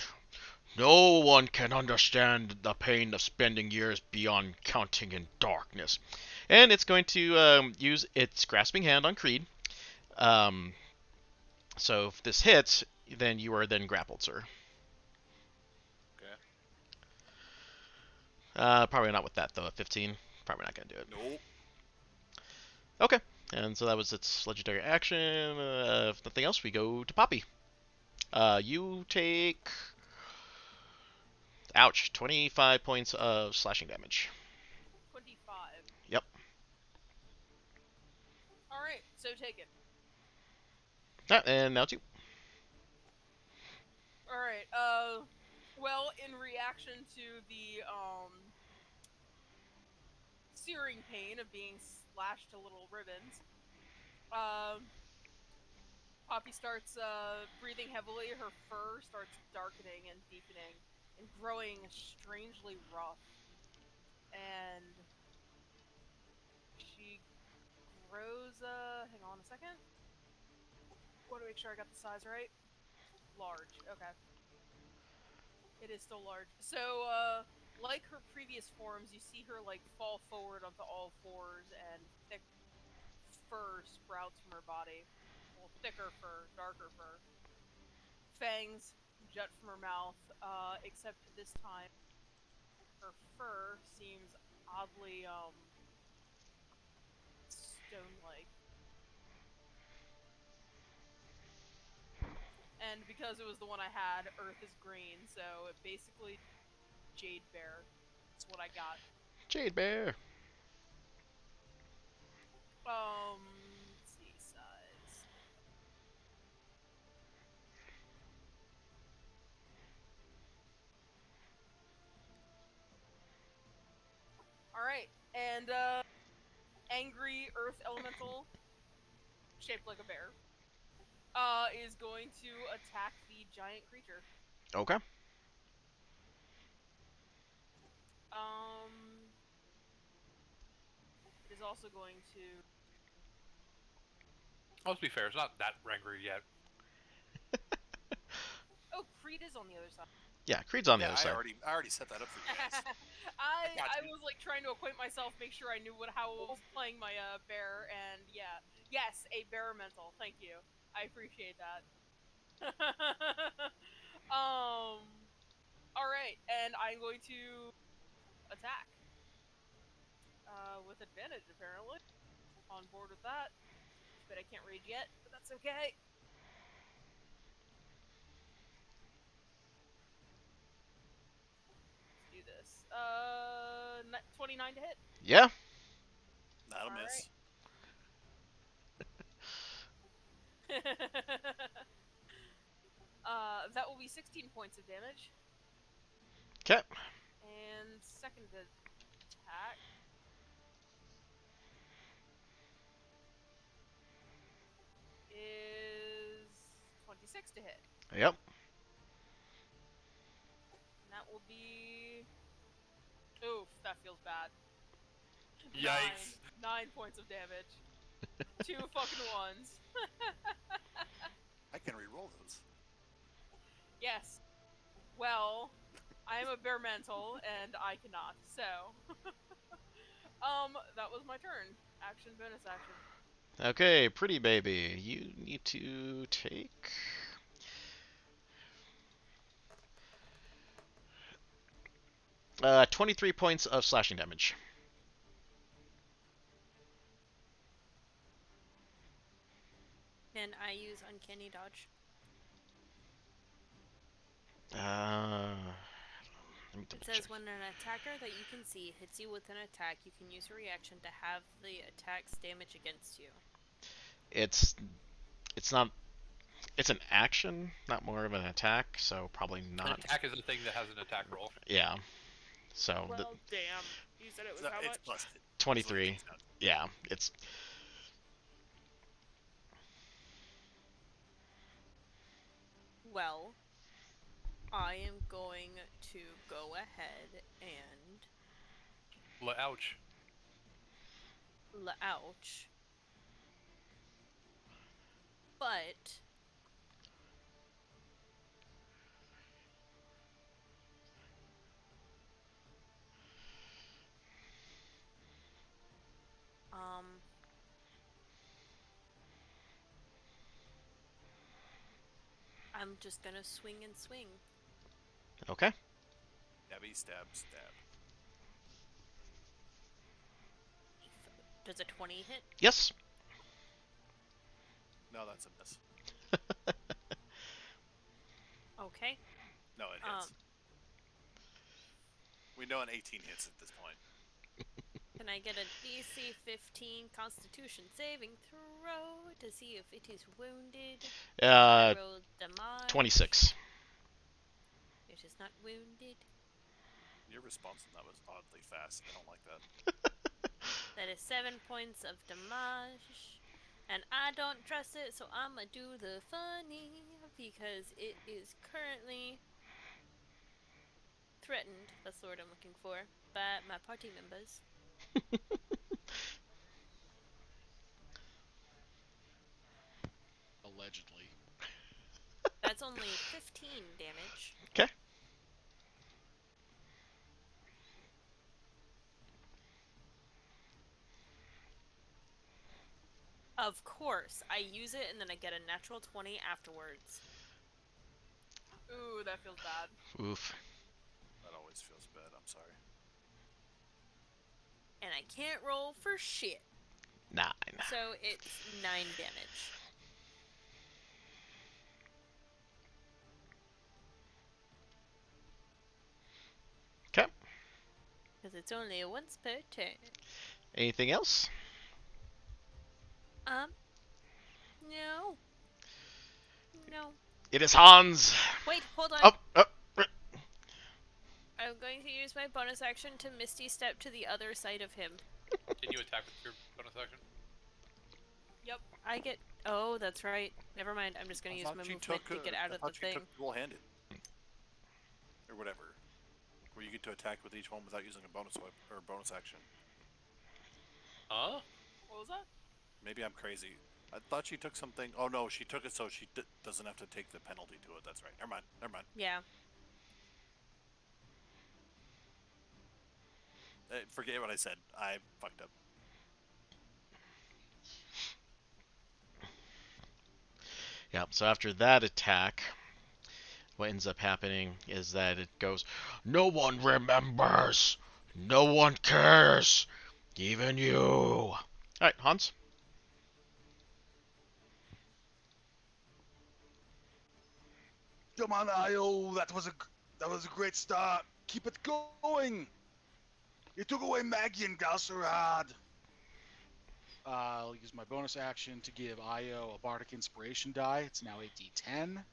No one can understand the pain of spending years beyond counting in darkness." And it's going to use its grasping hand on Creed. So if this hits, then you are then grappled, sir. Okay. Probably not with that, though. At 15, probably not going to do it. Nope. Okay, and so that was its legendary action. If nothing else, we go to Poppy. You take... Ouch, 25 points of slashing damage. 25. Yep. Alright, so take it. And now it's you. Alright, well, in reaction to the, searing pain of being slashed to little ribbons, Poppy starts, breathing heavily. Her fur starts darkening and deepening and growing strangely rough. And she grows, hang on a second. Want to make sure I got the size right. Large, okay. It is still large. So, like her previous forms, you see her, like, fall forward onto all fours, and thick fur sprouts from her body. Well, thicker fur, darker fur. Fangs jut from her mouth, except this time, her fur seems oddly, stone-like. And because it was the one I had, Earth is green, so it basically Jade Bear. That's what I got. Jade Bear. Let's see, size. Alright, and, angry Earth Elemental, shaped like a bear, is going to attack the giant creature. Okay. It is also going to... Let's be fair, it's not that angry yet. Oh, Creed is on the other side. Yeah, Creed's on the Yeah, other I side. already set that up for you guys. I was like trying to acquaint myself, make sure I knew how I was playing my bear, and yeah, yes, a bear mental. Thank you, I appreciate that. Alright, and I'm going to attack. With advantage, apparently. On board with that. But I can't rage yet, but that's okay. Let's do this. 29 to hit. Yeah. That'll All miss. That will be 16 points of damage. Okay. And second attack. Is 26 to hit. Yep. And that will be... Oof, that feels bad. Yikes. 9 points of damage. 2 fucking ones. I can re-roll those. Yes. Well, I am a bare mental, and I cannot, so... that was my turn. Action, bonus action. Okay, pretty baby. You need to take... 23 points of slashing damage. Can I use Uncanny Dodge? Let me It double says check. when an attacker that you can see hits you with an attack, you can use a reaction to have the attack's damage against you. It's not. It's an action, not more of an attack, so probably An not. attack is a thing that has an attack roll. Yeah. So the Well, damn. You said it was So how it's much? busted. 23. That's what it comes Yeah, it's Well, I am going to go ahead and Ouch. ouch. But I'm just gonna swing and swing. okay. Stabby, stab, stab. Does a 20 hit? Yes. No, that's a miss. Okay. No, it hits. We know an 18 hits at this point. Can I get a DC 15 Constitution saving throw to see if it is wounded? I rolled damage. 26. It is not wounded. Your response on that was oddly fast. I don't like that. That is 7 points of damage. And I don't trust it, so I'ma do the funny because it is currently threatened, that's the word I'm looking for, by my party members. Allegedly. That's only 15 damage. Okay. Of course, I use it and then I get a natural 20 afterwards. Ooh, that feels bad. Oof. That always feels bad. I'm sorry. And I can't roll for shit. 9. So it's 9 damage. Okay. Because it's only once per turn. Anything else? No. No. It is Hans. Wait, hold on. Oh. I'm going to use my bonus action to Misty Step to the other side of him. Can you attack with your bonus action? Yep. I get... Oh, that's right. Never mind. I'm just going to use my movement to get out of the thing. took dual-handed. Or whatever. Where you get to attack with each one without using a bonus weapon or bonus action. Huh? What was that? Maybe I'm crazy. I thought she took something. Oh no, she took it so she doesn't have to take the penalty to it. That's right. Never mind. Never mind. Yeah. Forget what I said. I fucked up. Yeah, so after that attack, what ends up happening is that it goes, no one remembers, no one cares, even you. All right, Hans. Come on, Io. That was a great start. Keep it going. You took away Maggie and Galcerad. I'll use my bonus action to give Io a Bardic Inspiration die. It's now a D10.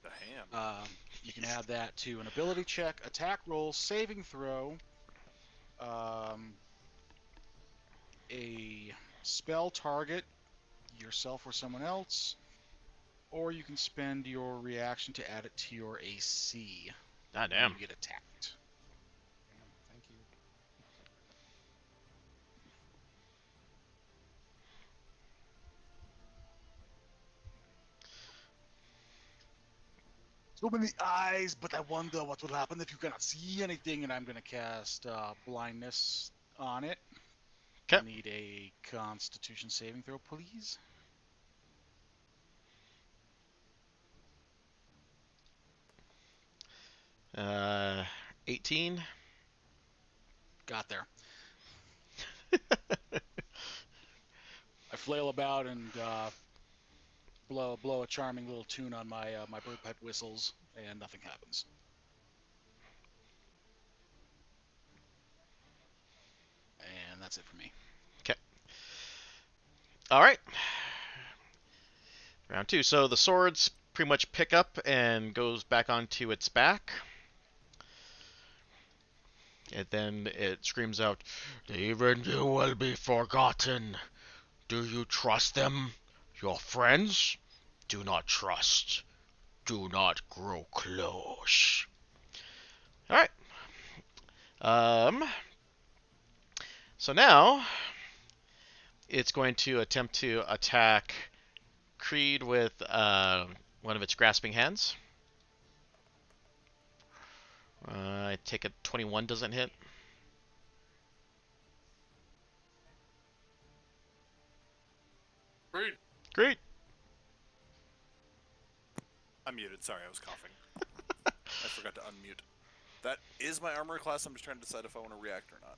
Damn. You can add that to an ability check, attack roll, saving throw, a spell target, yourself or someone else, or you can spend your reaction to add it to your AC. Ah, when damn. You get attacked. Damn, thank you. So many eyes, but I wonder what will happen if you cannot see anything, and I'm going to cast blindness on it. 'Kay. I need a Constitution saving throw, please. Uh, 18. Got there. I flail about and blow a charming little tune on my my bird pipe whistles, and nothing happens. And that's it for me. All right. Round 2. So the swords pretty much pick up and goes back onto its back. And then it screams out, even you will be forgotten. Do you trust them? Your friends? Do not trust. Do not grow close. Alright. So now it's going to attempt to attack Creed with one of its grasping hands. I take it 21 doesn't hit. Rude. Great. I'm muted. Sorry, I was coughing. I forgot to unmute. That is my armor class. I'm just trying to decide if I want to react or not.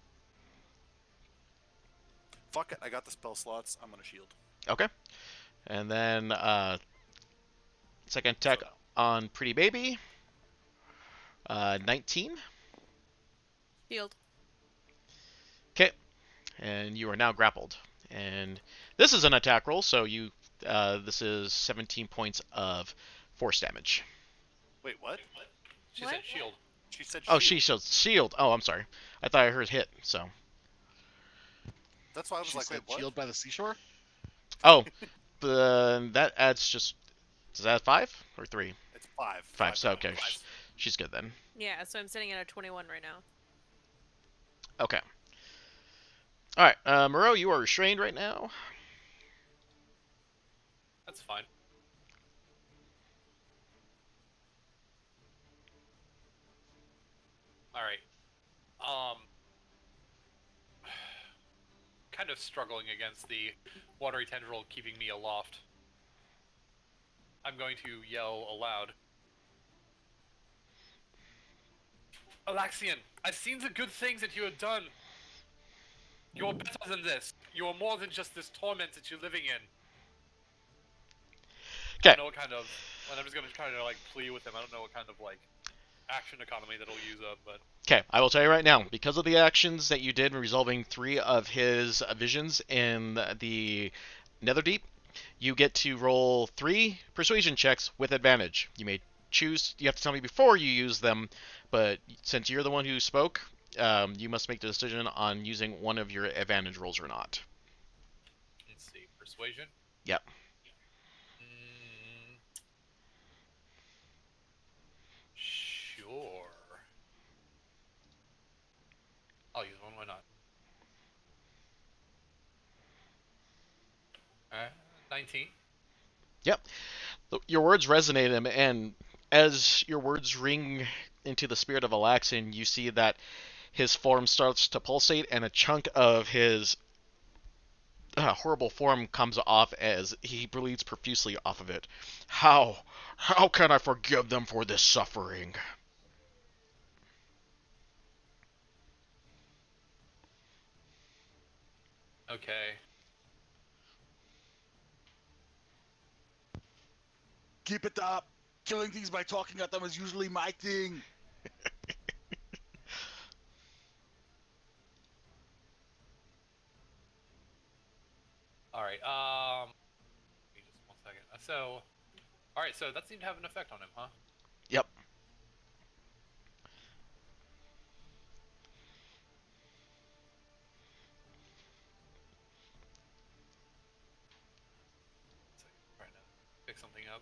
Fuck it. I got the spell slots. I'm gonna shield. Okay. And then second attack on Pretty Baby. 19. Shield. Okay. And you are now grappled. And this is an attack roll, so you this is 17 points of force damage. Wait, what? She What? said shield. She said Oh, shield. shield. Oh, I'm sorry. I thought I heard hit. So. That's why I was She like, said wait, what? shield by the seashore? Oh, that adds just. Does that add 5 or 3? It's 5. 5. So okay, Five. she's good then. Yeah, so I'm sitting at a 21 right now. Okay. All right, Moreau, you are restrained right now. That's fine. Alright. Kind of struggling against the watery tendril keeping me aloft. I'm going to yell aloud. Alaxian, I've seen the good things that you have done. You're better than this. You're more than just this torment that you're living in. I Okay. don't know what kind of... And I'm just gonna try to, like, plea with him. I don't know what kind of, like, action economy that he'll use up, but... Okay, I will tell you right now, because of the actions that you did in resolving 3 of his visions in the Netherdeep, you get to roll 3 persuasion checks with advantage. You may choose, you have to tell me before you use them, but since you're the one who spoke, you must make the decision on using one of your advantage rolls or not. Let's see. Persuasion? Yep. Sure. I'll use one, why not? 19. Yep. Your words resonate him, and as your words ring into the spirit of Alaxin, you see that his form starts to pulsate, and a chunk of his horrible form comes off as he bleeds profusely off of it. How can I forgive them for this suffering? Okay. Keep it up. Killing things by talking at them is usually my thing. All right. Give me just 1 second. So, all right. So that seemed to have an effect on him, huh? Yep. Trying to pick something up.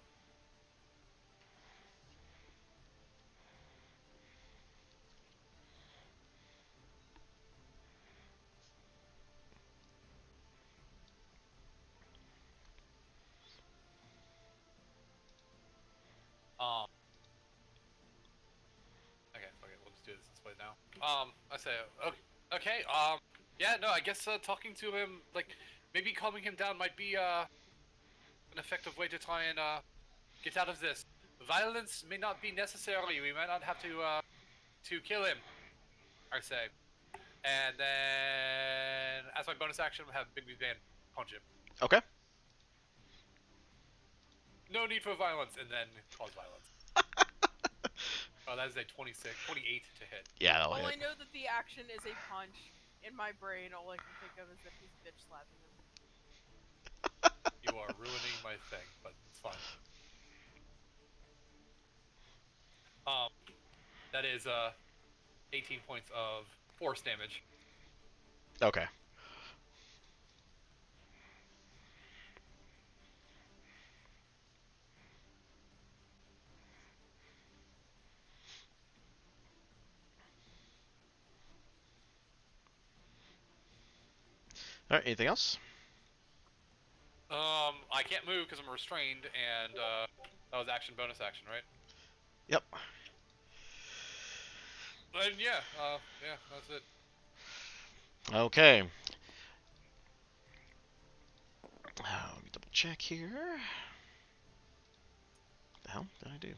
Okay, fuck it. We'll just do this way now. I say, okay. Yeah, no, I guess talking to him, like, maybe calming him down might be an effective way to try and get out of this. Violence may not be necessary. We might not have to kill him. I say, and then as my bonus action, we'll have Bigby Band punch him. Okay. No need for violence, and then cause violence. Oh, that is a 28 to hit. Yeah, that'll Well, I hit. know that the action is a punch. In my brain, all I can think of is that he's bitch slapping him. You are ruining my thing, but it's fine. That is 18 points of force damage. Okay. All right. Anything else? I can't move because I'm restrained, and that was action, bonus action, right? Yep. And yeah, that's it. Okay. Let me double check here. What the hell did I do?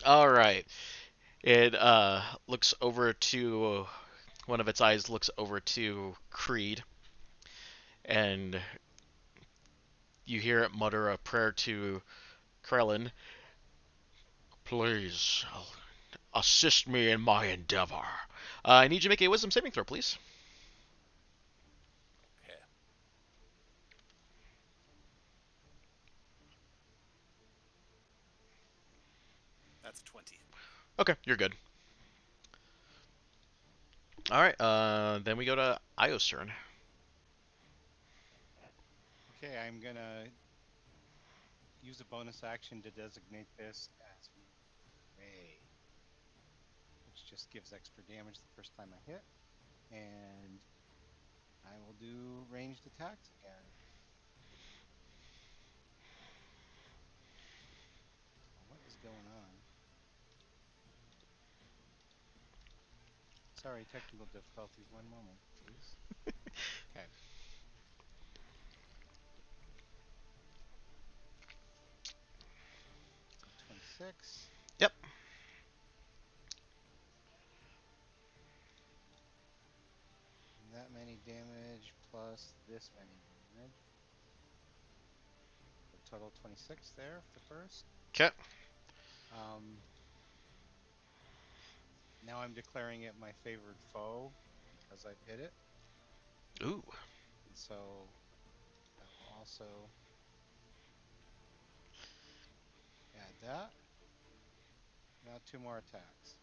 All right. It looks over to one of its eyes looks over to Creed, and you hear it mutter a prayer to Krellin. Please assist me in my endeavor. I need you to make a wisdom saving throw, please. Okay. That's a 20. Okay, you're good. All right. Then we go to Io's turn. Okay, I'm gonna use a bonus action to designate this as Ray, which just gives extra damage the first time I hit, and I will do ranged attacks again. What is going on? Sorry, technical difficulties. 1 moment, please. Okay. So 26. Yep. That many damage plus this many damage. A total 26 there for the first. Okay. Now I'm declaring it my favored foe because I've hit it. Ooh. And so I will also add that. Now 2 more attacks.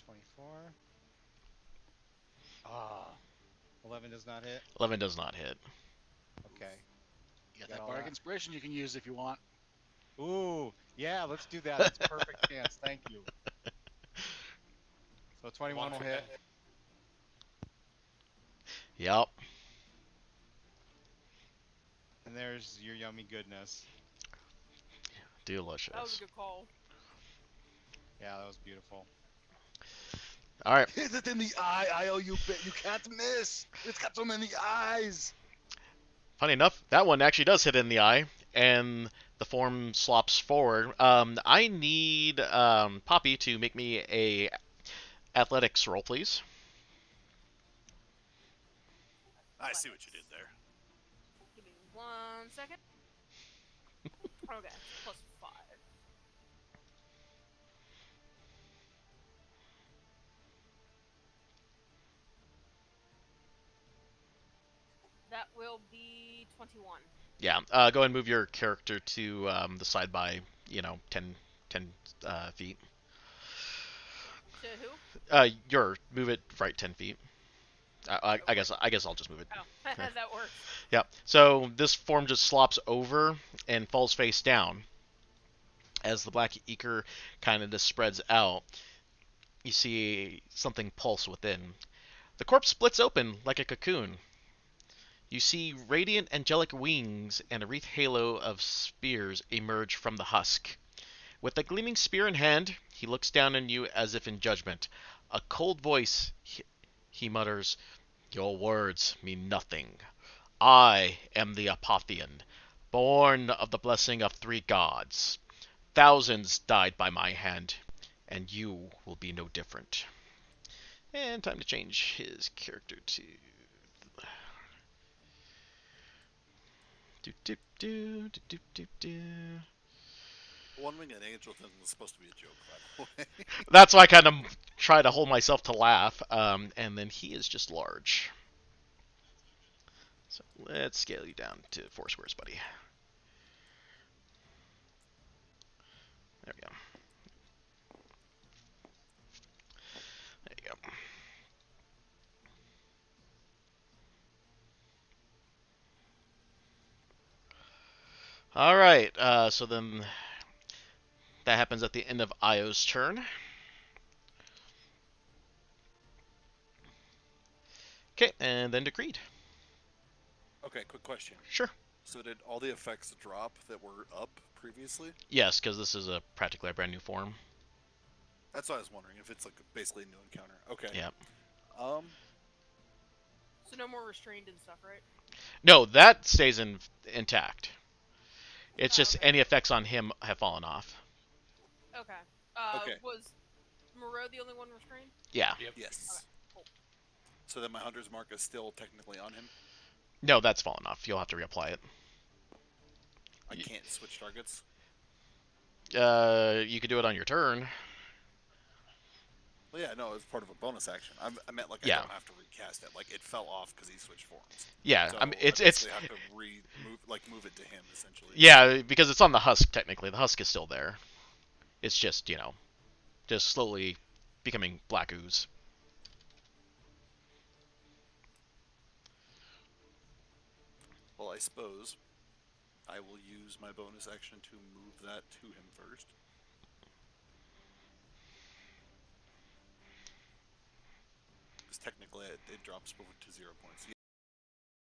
24. Ah, 11 does not hit. 11 does not hit. Okay. You got Got that all bardic that. inspiration you can use if you want. Ooh, yeah, let's do that. That's a perfect chance. Thank you. So 21 will hit. Yep. there's your yummy goodness. Delicious. That was a good call. Yeah, that was beautiful. All right. Hit it in the eye, Io, you bit. You can't miss. It's got so many eyes. Funny enough, that one actually does hit in the eye, and the form slops forward. I need Poppy to make me a athletics roll, please. I see what you did there. Give me 1 second. Okay, +5. That will be 21. Yeah. Go ahead and move your character to the side by 10 feet. To who? Move it right 10 feet. I guess I'll just move it. Oh, that works. Yeah. So this form just slops over and falls face down. As the black ichor kind of just spreads out, you see something pulse within. The corpse splits open like a cocoon. You see radiant angelic wings and a wreath halo of spears emerge from the husk. With a gleaming spear in hand, he looks down on you as if in judgment. A cold voice, he mutters, "Your words mean nothing. I am the Apotheon, born of the blessing of 3 gods. Thousands died by my hand, and you will be no different." And time to change his character to... One-winged angel thing was supposed to be a joke, by the way. That's why I kind of try to hold myself to laugh. And then he is just large. So let's scale you down to 4 squares, buddy. There we go. There you go. All right. So then that happens at the end of Io's turn. Okay, and then Decreed. Okay, quick question. Sure. So did all the effects drop that were up previously? Yes, because this is practically a brand new form. That's what I was wondering, if it's like basically a new encounter. Okay. Yeah. So no more restrained and stuff, right? No, that stays intact. It's Oh, just okay. any effects on him have fallen off. Okay. Okay. Was Moreau the only one restrained? Yeah. Yep. Yes. Okay, cool. So then my hunter's mark is still technically on him. No, that's fallen off. You'll have to reapply it. I can't switch targets. You could do it on your turn. Well, yeah, no, it's part of a bonus action. I meant like Yeah. I don't have to recast it. Like it fell off because he switched forms. Yeah, So I mean I it's basically have to move it to him essentially. yeah, because it's on the husk technically. The husk is still there. It's just just slowly becoming black ooze. Well, I suppose I will use my bonus action to move that to him first. Because technically it drops over to 0 points.